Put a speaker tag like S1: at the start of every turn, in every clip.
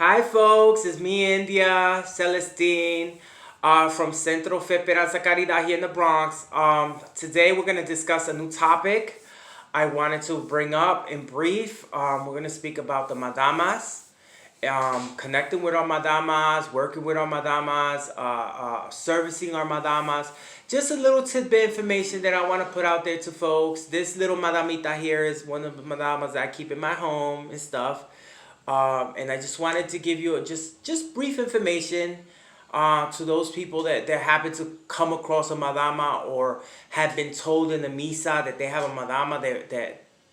S1: Hi, folks. It's me, India Celestine, from Centro Fe Esperanza Caridad here in the Bronx. Today, we're going to discuss a new topic I wanted to bring up in brief. We're going to speak about the madamas, connecting with our madamas, working with our madamas, servicing our madamas. Just a little tidbit information that I want to put out there to folks. This little madamita here is one of the madamas that I keep in my home and stuff. And I just wanted to give you just brief information to those people that happen to come across a madama or have been told in the misa that they have a madama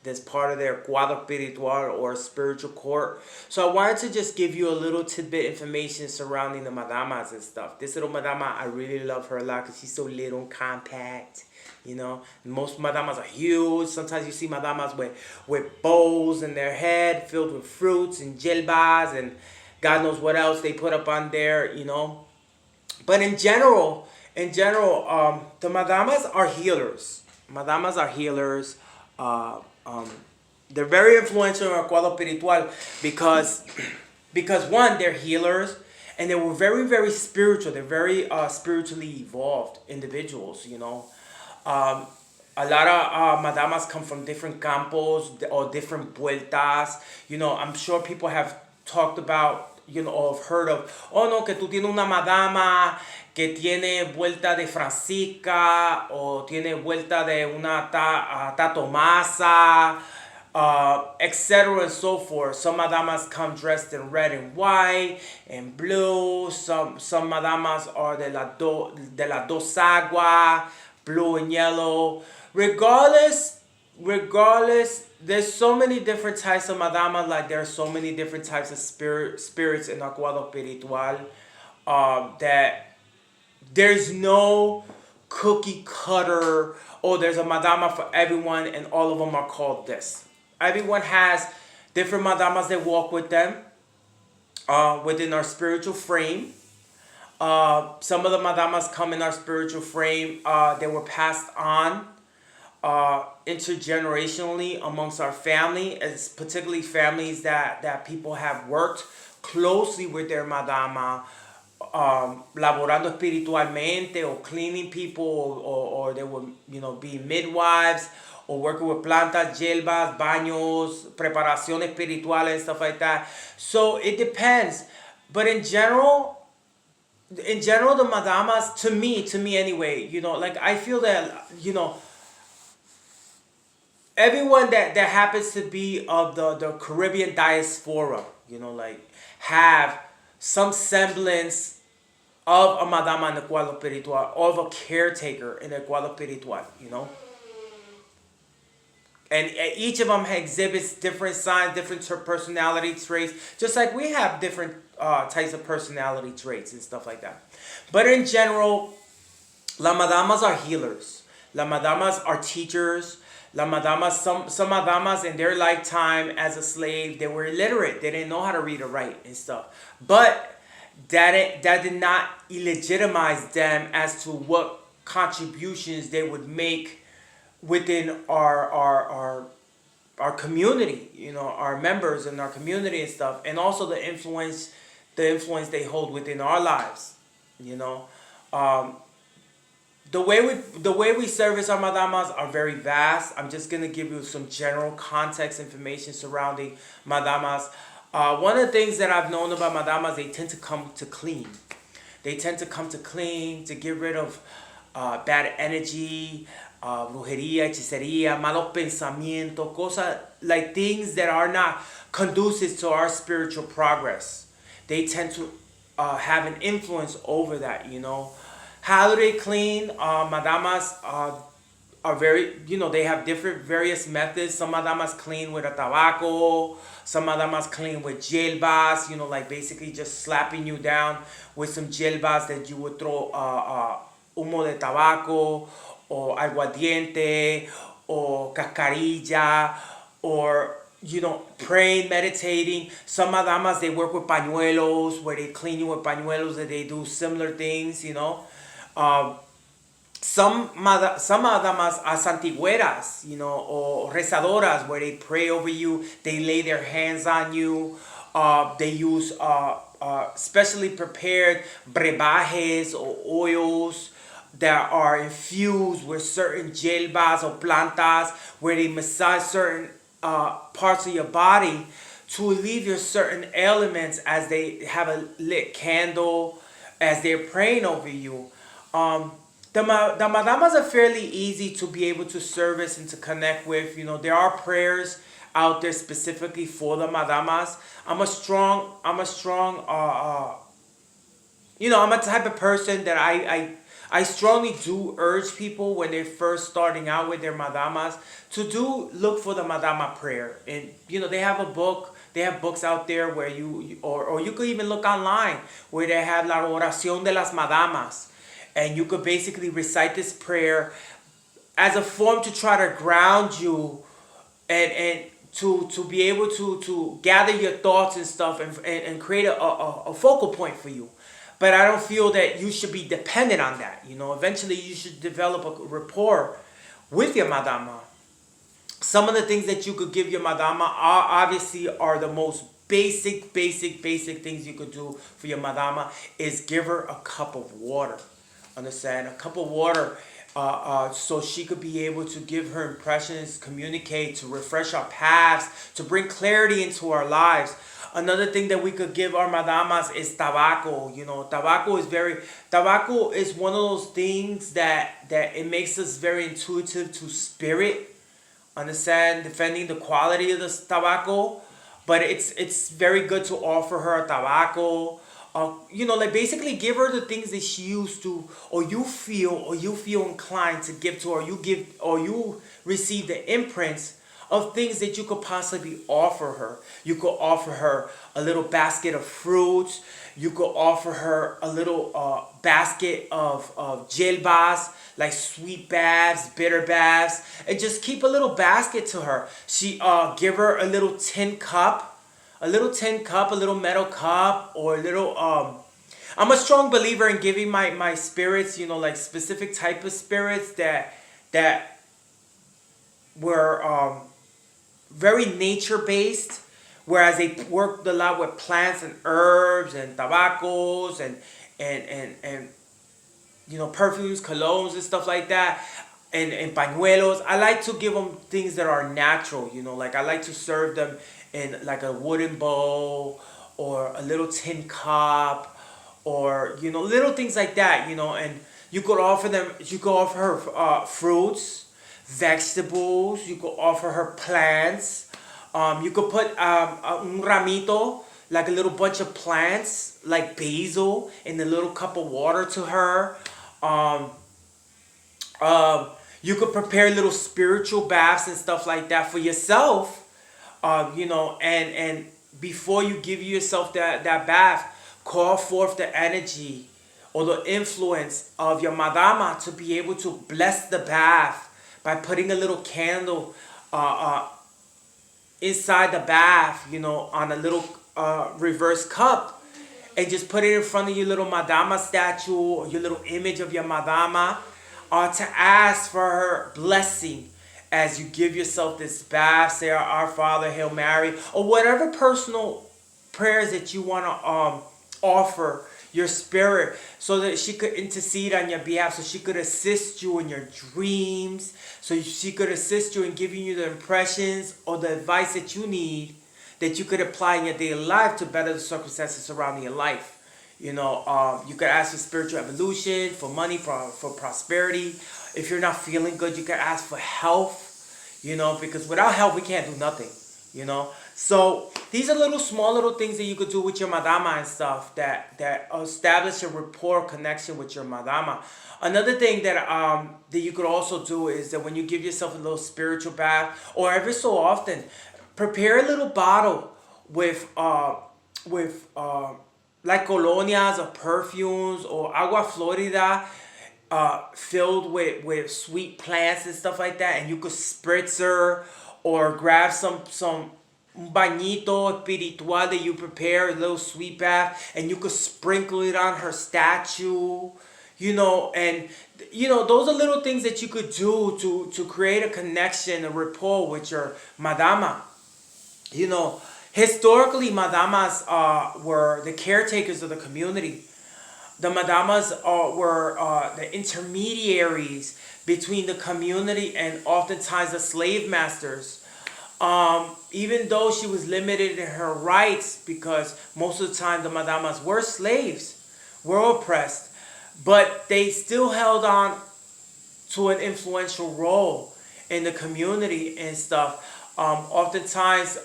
S1: that's part of their cuadro espiritual or spiritual court. So I wanted to just give you a little tidbit information surrounding the madamas and stuff. This little madama, I really love her a lot because she's so little and compact. Most madamas are huge. Sometimes you see madamas with bowls in their head filled with fruits and jelbas and God knows what else they put up on there. But in general, the madamas are healers. Madamas are healers. They're very influential in our cuadro espiritual because one, they're healers, and they were very, very spiritual. They're very spiritually evolved individuals. A lot of madamas come from different campos or different vueltas. I'm sure people have talked about, or have heard of, oh no, que tú tienes una madama que tiene vuelta de Francisca o tiene vuelta de una Tomasa, etc. and so forth. Some madamas come dressed in red and white and blue. Some madamas are de la dos agua, blue and yellow. Regardless, there's so many different types of madama, like there are so many different types of spirits in our cuadro espiritual, that there's no cookie cutter, oh, there's a madama for everyone and all of them are called this. Everyone has different madamas that walk with them within our spiritual frame. Some of the madamas come in our spiritual frame. They were passed on intergenerationally amongst our family, as particularly families that people have worked closely with their madama, laborando espiritualmente or cleaning people, or they would be midwives or working with plantas, hierbas, baños, preparación espiritual and stuff like that. So it depends. But in general, the madamas, to me anyway, like I feel that, everyone that happens to be of the Caribbean diaspora, like have some semblance of a madama in the cuadro espiritual, or of a caretaker in the cuadro espiritual. And each of them exhibits different signs, different personality traits, just like we have different types of personality traits and stuff like that. But in general, la madamas are healers. La madamas are teachers. La madamas, some madamas in their lifetime as a slave, they were illiterate. They didn't know how to read or write and stuff. But that did not illegitimize them as to what contributions they would make within our community, our members in our community and stuff, and also the influence they hold within our lives. The way we service our madamas are very vast. I'm just gonna give you some general context information surrounding madamas. One of the things that I've known about madamas, they tend to come to clean. They tend to come to clean, to get rid of bad energy, brujería, hechicería, malos pensamientos, cosas like things that are not conducive to our spiritual progress. They tend to have an influence over that. How do they clean? Madamas are very, they have different various methods. Some madamas clean with a tabaco. Some madamas clean with hierbas, like basically just slapping you down with some hierbas that you would throw humo de tabaco, or aguardiente, or cascarilla, or praying, meditating. Some madamas, they work with pañuelos, where they clean you with pañuelos, that they do similar things. Some madamas are santigüeras, or rezadoras, where they pray over you, they lay their hands on you. They use specially prepared brebajes or oils that are infused with certain hierbas or plantas, where they massage certain parts of your body to alleviate certain ailments as they have a lit candle, as they're praying over you. Um, the madamas are fairly easy to be able to service and to connect with. You know, there are prayers out there specifically for the madamas. I'm a type of person that I strongly do urge people when they're first starting out with their madamas to do look for the madama prayer. And they have a book. They have books out there where or you could even look online where they have la oración de las madamas, and you could basically recite this prayer as a form to try to ground you and to be able to gather your thoughts and stuff and create a focal point for you. But I don't feel that you should be dependent on that. Eventually you should develop a rapport with your madama. Some of the things that you could give your madama are the most basic things you could do for your madama is give her a cup of water. Understand? A cup of water, so she could be able to give her impressions, communicate, to refresh our paths, to bring clarity into our lives. Another thing that we could give our madamas is tobacco. Tobacco is one of those things that it makes us very intuitive to spirit. Understand? Defending the quality of this tobacco, but it's very good to offer her a tobacco. Like basically give her the things that she used to, or you feel inclined to give to her. You receive the imprints of things that you could possibly offer her. You could offer her a little basket of fruits. You could offer her a little basket of hierbas, like sweet baths, bitter baths, and just keep a little basket to her. Give her a little tin cup, a little metal cup, or a little. I'm a strong believer in giving my spirits, like specific type of spirits that were very nature based, whereas they worked a lot with plants and herbs and tobaccos and perfumes, colognes and stuff like that, and pañuelos. I like to give them things that are natural. Like I like to serve them in like a wooden bowl or a little tin cup, or little things like that. And you could offer her fruits, vegetables. You could offer her plants. You could put un ramito, like a little bunch of plants, like basil, in a little cup of water to her. Um, you could prepare little spiritual baths and stuff like that for yourself. And before you give yourself that bath, call forth the energy or the influence of your madama to be able to bless the bath by putting a little candle inside the bath, on a little reverse cup, and just put it in front of your little madama statue or your little image of your madama, to ask for her blessing as you give yourself this bath. Say Our Father, Hail Mary, or whatever personal prayers that you want to offer your spirit, so that she could intercede on your behalf, so she could assist you in your dreams, so she could assist you in giving you the impressions or the advice that you need, that you could apply in your daily life to better the circumstances surrounding your life. You could ask for spiritual evolution, for money, for prosperity. If you're not feeling good, you could ask for health. Because without health, we can't do nothing. So these are small little things that you could do with your madama and stuff that establish a rapport connection with your madama. Another thing that you could also do is that when you give yourself a little spiritual bath, or every so often, prepare a little bottle with like colonias or perfumes or agua florida, filled with sweet plants and stuff like that, and you could spritz her, or grab some un bañito espiritual that you prepare, a little sweet bath, and you could sprinkle it on her statue. Those are little things that you could do to create a connection, a rapport with your madama. Historically, madamas were the caretakers of the community. The madamas were the intermediaries between the community and oftentimes the slave masters. Even though she was limited in her rights, because most of the time the madamas were slaves, were oppressed, but they still held on to an influential role in the community and stuff. Oftentimes,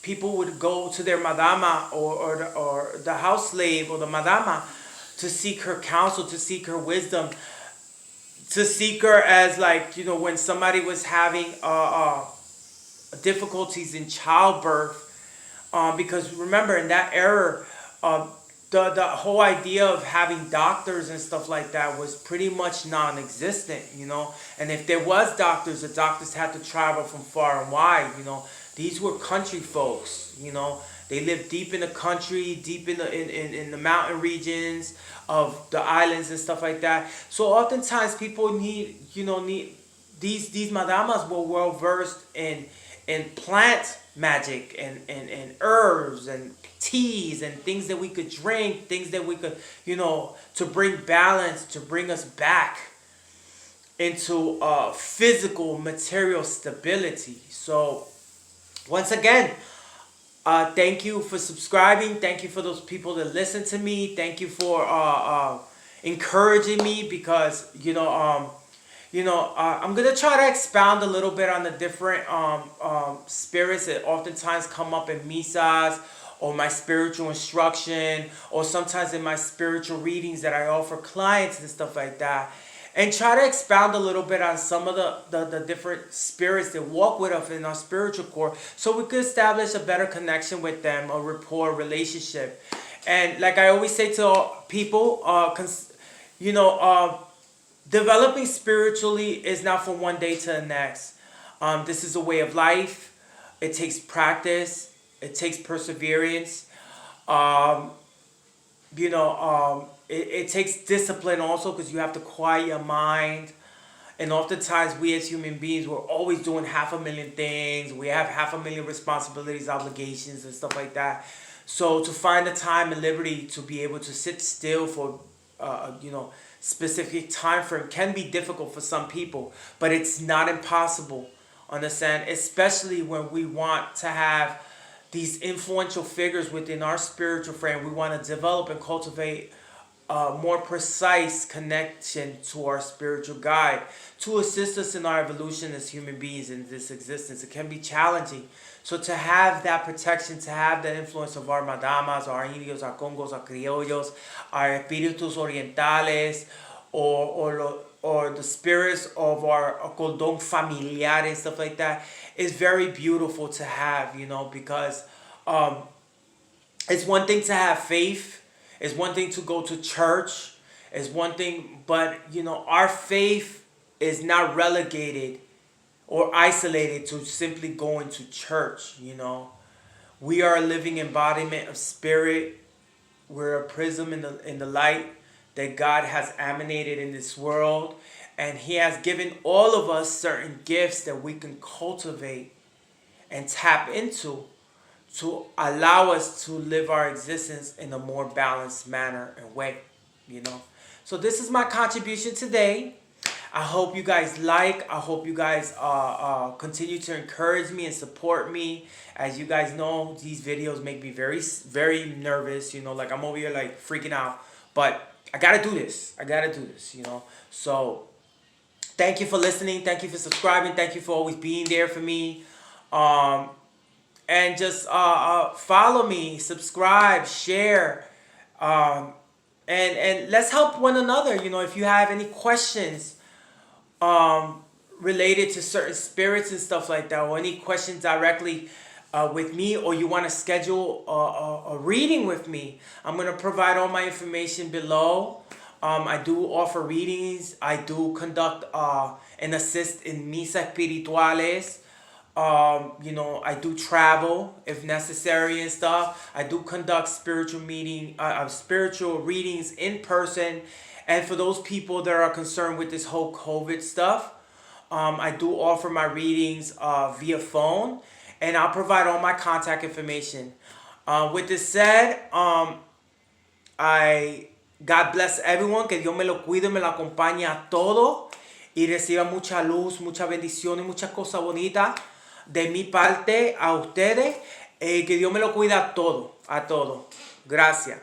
S1: people would go to their madama or the house slave or the madama to seek her counsel, to seek her wisdom, to seek her as, like, when somebody was having difficulties in childbirth. Because remember, in that era, the whole idea of having doctors and stuff like that was pretty much non-existent, and if there was doctors, the doctors had to travel from far and wide. These were country folks. They lived deep in the country, deep in the mountain regions of the islands and stuff like that. So oftentimes people need these madamas were well versed in plant magic and herbs and teas and things that we could drink, things that we could, to bring balance, to bring us back into physical, material stability. So, once again, thank you for subscribing. Thank you for those people that listen to me. Thank you for encouraging me, because I'm gonna try to expound a little bit on the different spirits that oftentimes come up in misas, or my spiritual instruction, or sometimes in my spiritual readings that I offer clients and stuff like that, and try to expound a little bit on some of the different spirits that walk with us in our spiritual core, so we could establish a better connection with them, a rapport, relationship. And like I always say to people, developing spiritually is not from one day to the next. This is a way of life. It takes practice. It takes perseverance. It takes discipline also, because you have to quiet your mind. And oftentimes we as human beings, we're always doing 500,000 things. We have 500,000 responsibilities, obligations, and stuff like that. So to find the time and liberty to be able to sit still for, specific time frame can be difficult for some people, but it's not impossible. Understand? Especially when we want to have these influential figures within our spiritual frame. We want to develop and cultivate a more precise connection to our spiritual guide to assist us in our evolution as human beings in this existence. It can be challenging. So to have that protection, to have the influence of our madamas, our indios, our congos, our criollos, our espíritus orientales, or the spirits of our cordón familiar and stuff like that, is very beautiful to have, because it's one thing to have faith. It's one thing to go to church. It's one thing, but our faith is not relegated or isolated to simply going to church. We are a living embodiment of spirit. We're a prism in the light that God has emanated in this world, and He has given all of us certain gifts that we can cultivate and tap into to allow us to live our existence in a more balanced manner and way. So this is my contribution today. I hope you guys I hope you guys continue to encourage me and support me. As you guys know, these videos make me very, very nervous. Like I'm over here like freaking out. But I gotta do this. So thank you for listening. Thank you for subscribing. Thank you for always being there for me. And just follow me, subscribe, share, and let's help one another. If you have any questions related to certain spirits and stuff like that, or any questions directly with me, or you want to schedule a reading with me, I'm going to provide all my information below. I do offer readings. I do conduct and assist in misa espirituales. I do travel if necessary and stuff. I do conduct spiritual readings in person. And for those people that are concerned with this whole COVID stuff, I do offer my readings via phone. and I'll provide all my contact information. With this said, God bless everyone, que Dios me lo cuide, me lo acompañe a todo y reciba mucha luz, mucha bendición y muchas cosas bonitas de mi parte a ustedes. Que Dios me lo cuida a todo, a todo. Gracias.